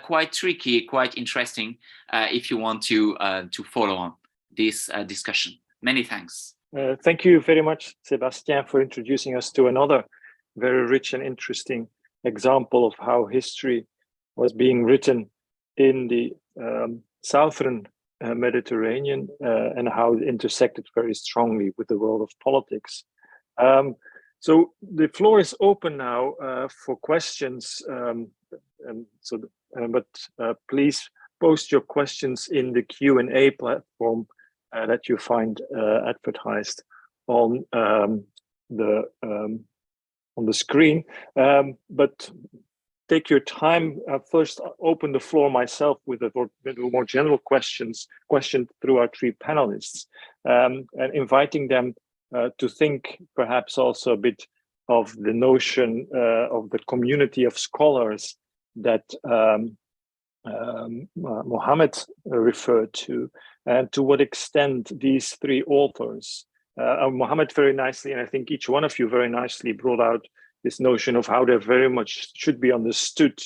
quite tricky, quite interesting if you want to follow on this discussion. Many thanks.
Thank you very much, Sébastien, for introducing us to another very rich and interesting example of how history was being written in the southern Mediterranean and how it intersected very strongly with the world of politics. So the floor is open now for questions. But please post your questions in the Q&A platform that you find advertised on the screen. But take your time. First, open the floor myself with a more general question through our three panelists, and inviting them to think perhaps also a bit of the notion of the community of scholars that Mohamad referred to, and to what extent these three authors, Mohamad very nicely, and I think each one of you very nicely brought out this notion of how they very much should be understood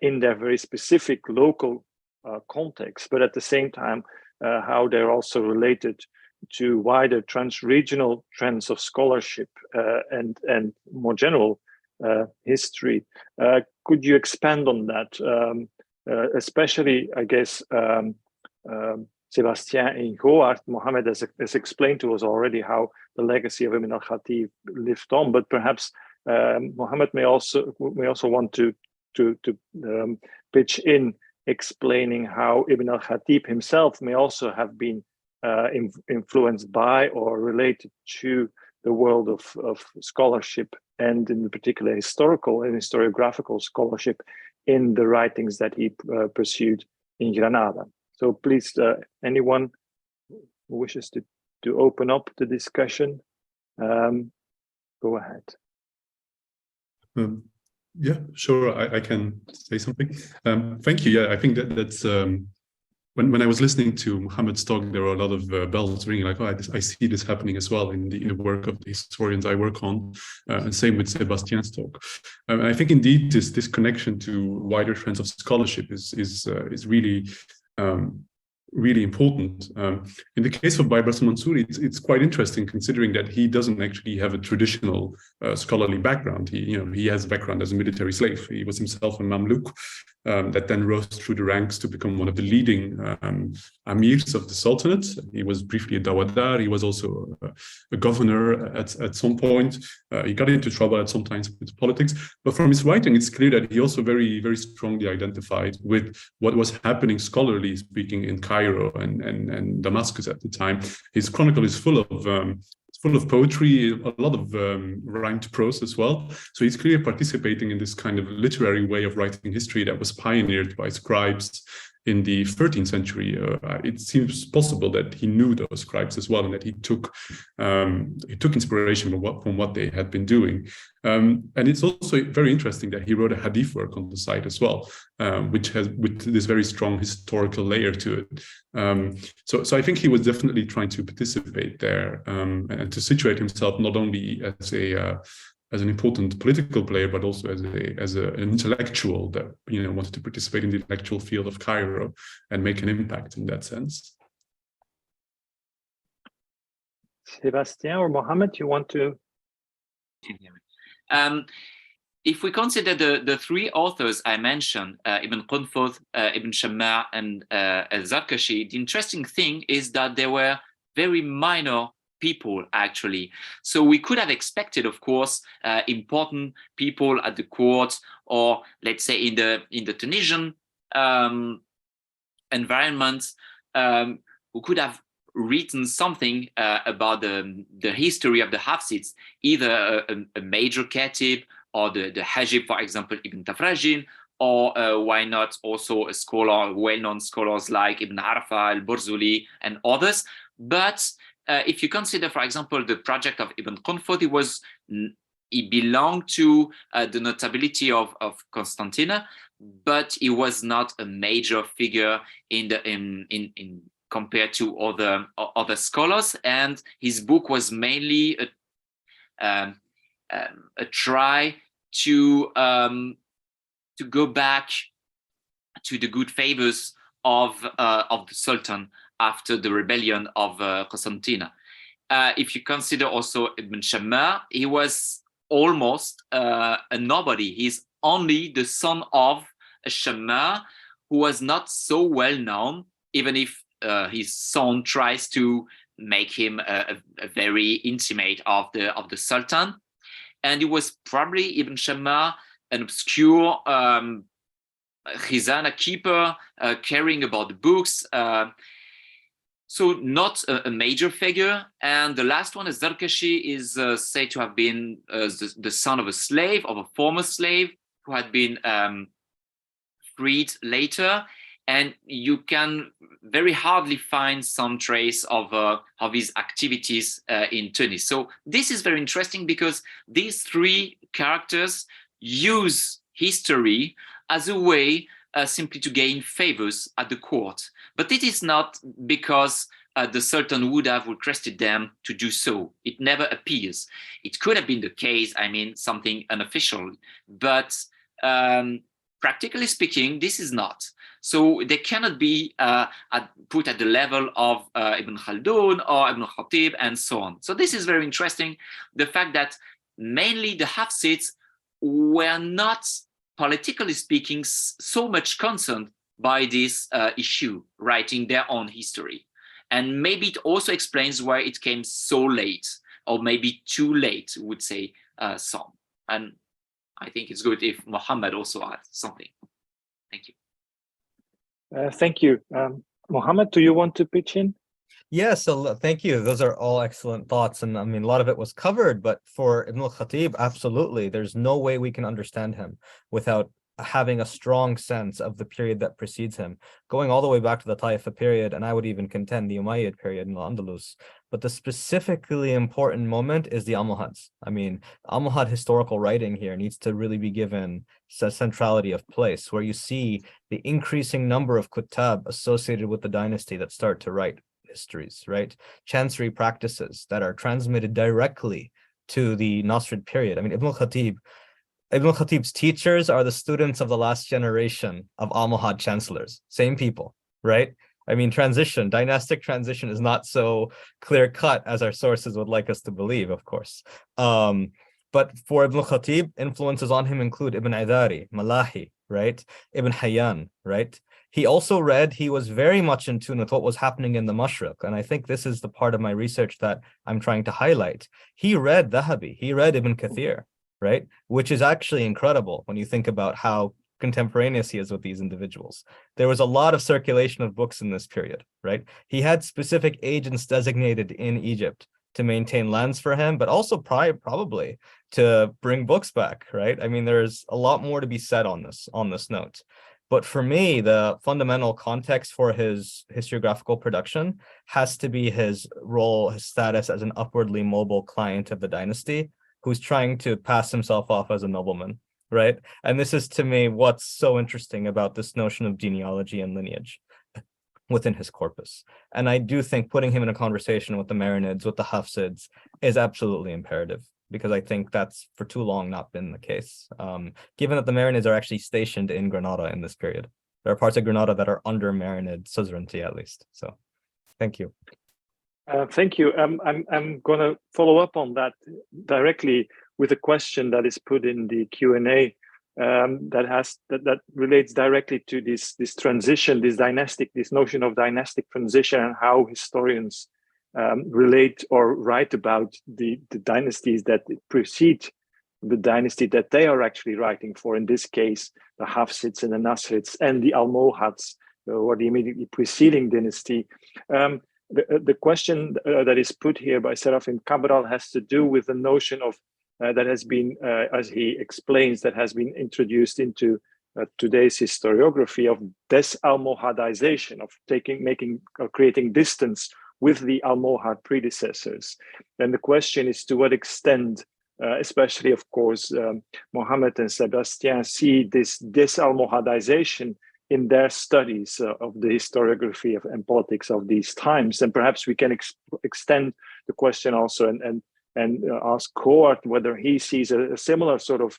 in their very specific local context, but at the same time, how they're also related to wider trans-regional trends of scholarship and more general history. Could you expand on that? Especially, I guess, Sébastien in Gowaart, Mohamad has explained to us already how the legacy of Ibn al-Khatib lived on, but perhaps Mohamad may also want to pitch in explaining how Ibn al-Khatib himself may also have been influenced by or related to the world of scholarship, and in particular historical and historiographical scholarship in the writings that he pursued in Granada. So please, anyone who wishes to open up the discussion, go ahead.
Yeah, sure, I can say something. Thank you. Yeah, I think that's when I was listening to Mohamad's talk, there were a lot of bells ringing, like, oh, I see this happening as well in the work of the historians I work on, and same with Sébastien's talk. And I think indeed this connection to wider trends of scholarship is really really important. In the case of Baybars al-Mansuri, it's quite interesting considering that he doesn't actually have a traditional scholarly background. He has a background as a military slave. He was himself a Mamluk that then rose through the ranks to become one of the leading amirs of the Sultanate. He was briefly a dawadar. He was also a governor at some point. He got into trouble at some times with politics. But from his writing, it's clear that he also very, very strongly identified with what was happening, scholarly speaking, in Cairo and Damascus at the time. His chronicle is full of poetry, a lot of rhymed prose as well. So he's clearly participating in this kind of literary way of writing history that was pioneered by scribes in the 13th century. It seems possible that he knew those scribes as well, and that he took inspiration from what they had been doing. And it's also very interesting that he wrote a hadith work on the side as well, which has with this very strong historical layer to it. So I think he was definitely trying to participate there and and to situate himself not only as a as an important political player, but also as an intellectual that wanted to participate in the intellectual field of Cairo and make an impact in that sense.
Sébastien or Mohamad, you want to?
If we consider the three authors I mentioned, Ibn Qunfudh, Ibn Shamma, and al-Zarkashi, the interesting thing is that they were very minor people, actually. So we could have expected, of course, important people at the court, or let's say in the Tunisian environment, who could have written something about the history of the Hafsids, either a major Khatib, or the Hajib, for example, Ibn Tafrajin, or why not also a scholar, well-known scholars like Ibn Arafa, al-Burzuli, and others. But if you consider, for example, the project of Ibn Qunfudh, he belonged to the notability of Constantina, but he was not a major figure in compared to other scholars, and his book was mainly a try to go back to the good favors of the Sultan after the rebellion of Constantina. If you consider also Ibn Shamma, he was almost a nobody. He's only the son of a Shamma who was not so well known, even if his son tries to make him a very intimate of the Sultan. And he was probably, Ibn Shamma, an obscure khizana keeper, caring about the books. So not a major figure. And the last one, Zarkashi, is said to have been the son of a slave, of a former slave, who had been freed later. And you can very hardly find some trace of his activities in Tunis. So this is very interesting because these three characters use history as a way simply to gain favors at the court. But it is not because the Sultan would have requested them to do so. It never appears. It could have been the case, I mean, something unofficial, but practically speaking, this is not. So they cannot be put at the level of Ibn Khaldun or Ibn Khatib and so on. So this is very interesting. The fact that mainly the Hafsids were not, politically speaking, so much concerned by this issue, writing their own history. And maybe it also explains why it came so late, or maybe too late, would say some. And I think it's good if Mohamad also adds something. Thank you.
Thank you. Mohamad, do you want to pitch in?
Yeah, so thank you. Those are all excellent thoughts. And I mean, a lot of it was covered, but for Ibn al-Khatib, absolutely. There's no way we can understand him without having a strong sense of the period that precedes him, going all the way back to the Taifa period, and I would even contend the Umayyad period in Al-Andalus. But the specifically important moment is the Almohads. I mean, Almohad historical writing here needs to really be given a centrality of place, where you see the increasing number of kutab associated with the dynasty that start to write histories, right? Chancery practices that are transmitted directly to the Nasrid period. I mean, Ibn al-Khatib's teachers are the students of the last generation of Almohad chancellors, same people, right? I mean, dynastic transition is not so clear-cut as our sources would like us to believe, of course. But for Ibn al-Khatib, influences on him include Ibn Idari, Malahi, right? Ibn Hayyan, right? He was very much in tune with what was happening in the Mashriq. And I think this is the part of my research that I'm trying to highlight. He read Dhahabi, he read Ibn Kathir, right? Which is actually incredible when you think about how contemporaneous he is with these individuals. There was a lot of circulation of books in this period, right? He had specific agents designated in Egypt to maintain lands for him, but also probably to bring books back, right? I mean, there's a lot more to be said on this note. But for me, the fundamental context for his historiographical production has to be his role, his status as an upwardly mobile client of the dynasty who's trying to pass himself off as a nobleman, right? And this is, to me, what's so interesting about this notion of genealogy and lineage. within his corpus. And I do think putting him in a conversation with the Marinids, with the Hafsids, is absolutely imperative, because I think that's for too long not been the case. Given that the Marinids are actually stationed in Granada in this period. There are parts of Granada that are under Marinid suzerainty, at least. So thank you.
Thank you. I'm going to follow up on that directly with a question that is put in the Q&A that relates directly to this transition, this notion of dynastic transition, and how historians relate or write about the dynasties that precede the dynasty that they are actually writing for. In this case, the Hafsids and the Nasrids and the Almohads, or the immediately preceding dynasty. The question that is put here by Serafim Cabral has to do with the notion of that has been, as he explains, that has been introduced into today's historiography of des-Almohadization, of creating distance with the Almohad predecessors. And the question is to what extent, especially, of course, Mohamad and Sébastien see this des-Almohadization in their studies of the historiography and politics of these times. And perhaps we can extend the question also and ask Gowaart whether he sees a similar sort of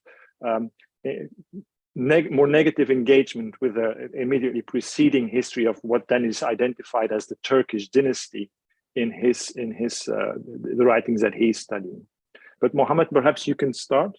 more negative engagement with the immediately preceding history of what then is identified as the Turkish dynasty in the writings that he's studying. But Mohamad, perhaps you can start.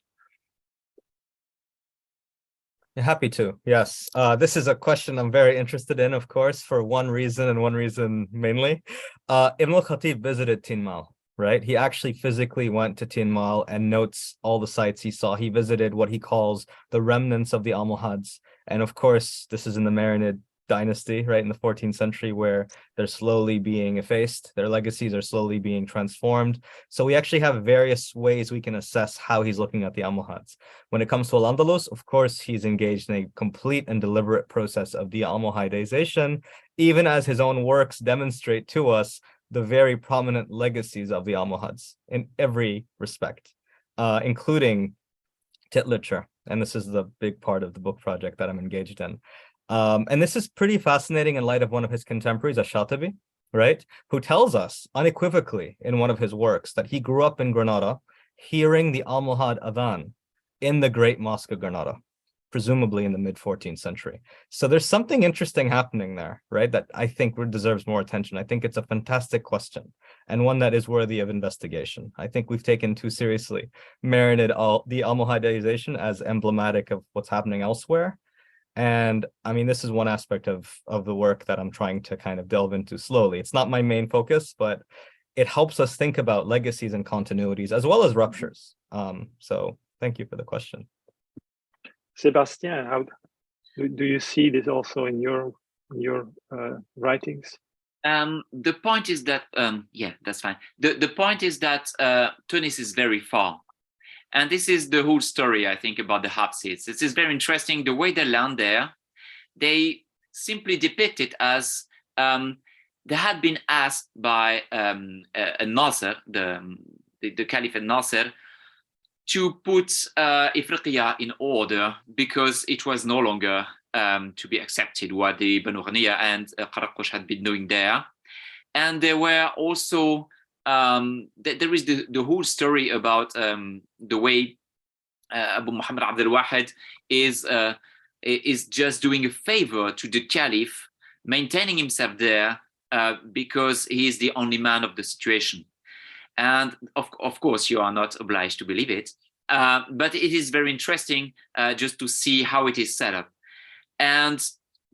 Happy to, yes. This is a question I'm very interested in, of course, for one reason and one reason mainly. Ibn al-Khatib visited Tinmal, right? He actually physically went to Tinmal and notes all the sites he saw. He visited what he calls the remnants of the Almohads. And of course, this is in the Marinid dynasty, right, in the 14th century, where they're slowly being effaced. Their legacies are slowly being transformed. So we actually have various ways we can assess how he's looking at the Almohads. When it comes to Al-Andalus, of course, he's engaged in a complete and deliberate process of de-Almohadization, even as his own works demonstrate to us the very prominent legacies of the Almohads in every respect, including titulature. And this is the big part of the book project that I'm engaged in. And this is pretty fascinating in light of one of his contemporaries, al-Shatibi, right, who tells us unequivocally in one of his works that he grew up in Granada hearing the Almohad Adhan in the Great Mosque of Granada, presumably in the mid-14th century. So there's something interesting happening there, right, that I think deserves more attention. I think it's a fantastic question and one that is worthy of investigation. I think we've taken too seriously the Almohadization as emblematic of what's happening elsewhere. And I mean, this is one aspect of the work that I'm trying to kind of delve into slowly. It's not my main focus, but it helps us think about legacies and continuities as well as ruptures. So thank you for the question.
Sébastien, how do you see this also in your writings?
The point is that, yeah, that's fine. The point is that Tunis is very far. And this is the whole story, I think, about the Hafsids. This is very interesting. The way they land there, they simply depict it as they had been asked by Nasser, the Caliph Nasser, to put Ifriqiya in order because it was no longer to be accepted what the Banu Ghaniya and Qaraqosh had been doing there. And there were also there is the whole story about the way Abu Muhammad Abd al-Wahid is just doing a favor to the Caliph, maintaining himself there because he is the only man of the situation. And of course, you are not obliged to believe it, but it is very interesting just to see how it is set up. And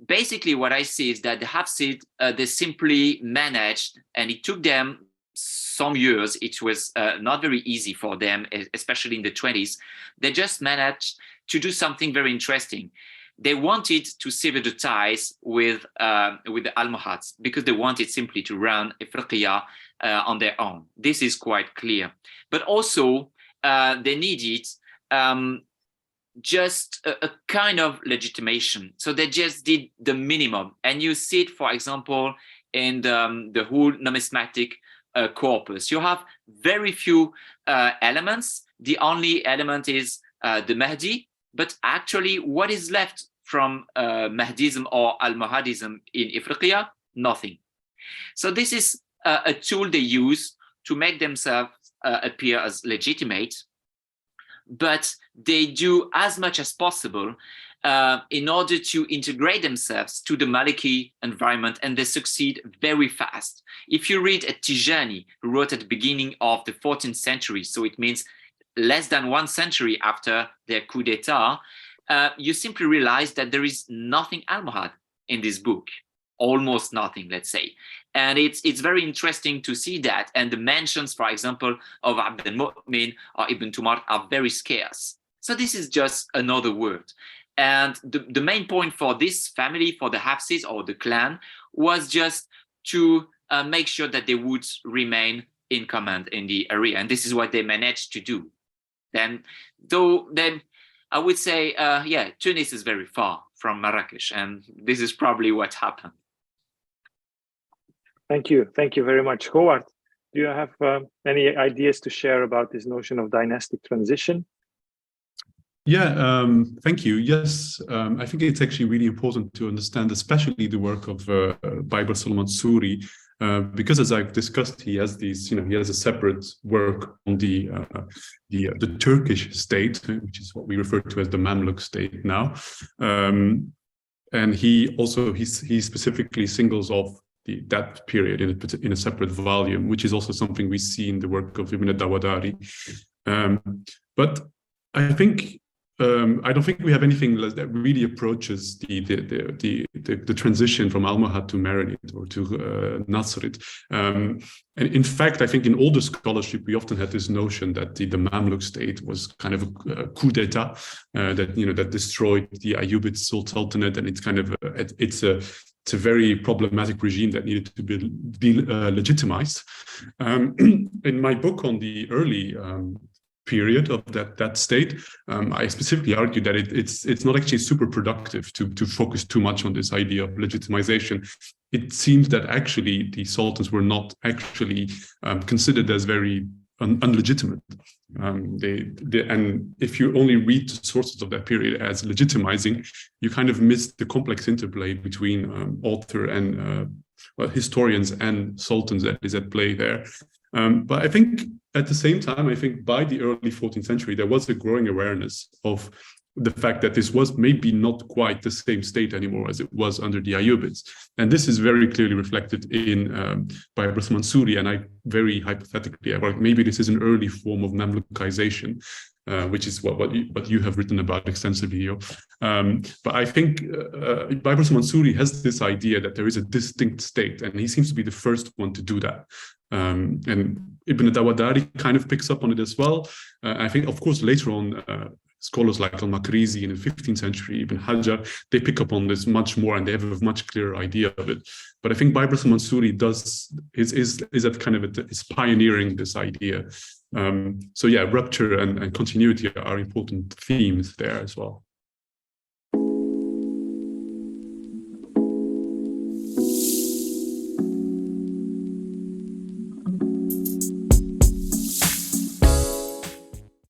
basically what I see is that the Hafsid, they simply managed, and it took them some years. It was not very easy for them, especially in the 20s. They just managed to do something very interesting. They wanted to sever the ties with the Almohads because they wanted simply to run Ifriqiya on their own. This is quite clear. But also they needed just a kind of legitimation. So they just did the minimum. And you see it, for example, in the whole numismatic corpus. You have very few elements. The only element is the Mahdi, but actually what is left from Mahdism or Al-Mahadism in Ifriqiya nothing. So this is a tool they use to make themselves appear as legitimate, but they do as much as possible in order to integrate themselves to the Maliki environment, and they succeed very fast. If you read Tijani, who wrote at the beginning of the 14th century, so it means less than 1 century after their coup d'etat, you simply realize that there is nothing Almohad in this book, almost nothing, let's say. And it's very interesting to see that. And the mentions, for example, of Abd al-Mu'min or Ibn Tumar are very scarce. So this is just another word. And the main point for this family, for the Hafsids or the clan, was just to make sure that they would remain in command in the area. And this is what they managed to do. Then I would say, yeah, Tunis is very far from Marrakesh, and this is probably what happened.
Thank you very much. Gowaart, do you have any ideas to share about this notion of dynastic transition?
Yeah, thank you. Yes, I think it's actually really important to understand, especially the work of Baybars al-Mansuri, because as I've discussed, he has these, he has a separate work on the Turkish state, which is what we refer to as the Mamluk state now, and he specifically singles off that period in a separate volume, which is also something we see in the work of Ibn al-Dawadari. But I think I don't think we have anything that really approaches the transition from Almohad to Marinid or to Nasrid. And in fact, I think in older scholarship, we often had this notion that the Mamluk state was kind of a coup d'etat that destroyed the Ayyubid Sultanate, and it's kind of it's a very problematic regime that needed to be legitimized. In my book on the early period of that state, I specifically argue that it's not actually super productive to focus too much on this idea of legitimization. It seems that actually the sultans were not actually considered as very unlegitimate. And if you only read the sources of that period as legitimizing, you kind of miss the complex interplay between author and historians and sultans that is at play there. But I think at the same time, I think by the early 14th century, there was a growing awareness of the fact that this was maybe not quite the same state anymore as it was under the Ayyubids. And this is very clearly reflected in Baybars al-Mansuri, and I very hypothetically, maybe this is an early form of Mamlukization, which is what you have written about extensively, Yo. But I think Baybars al-Mansuri has this idea that there is a distinct state, and he seems to be the first one to do that. And Ibn Dawadari kind of picks up on it as well. I think, of course, later on, scholars like al-Makrizi in the 15th century, Ibn Hajar, they pick up on this much more, and they have a much clearer idea of it. But I think Baybars al-Mansuri is at kind of is pioneering this idea. So yeah, rupture and continuity are important themes there as well.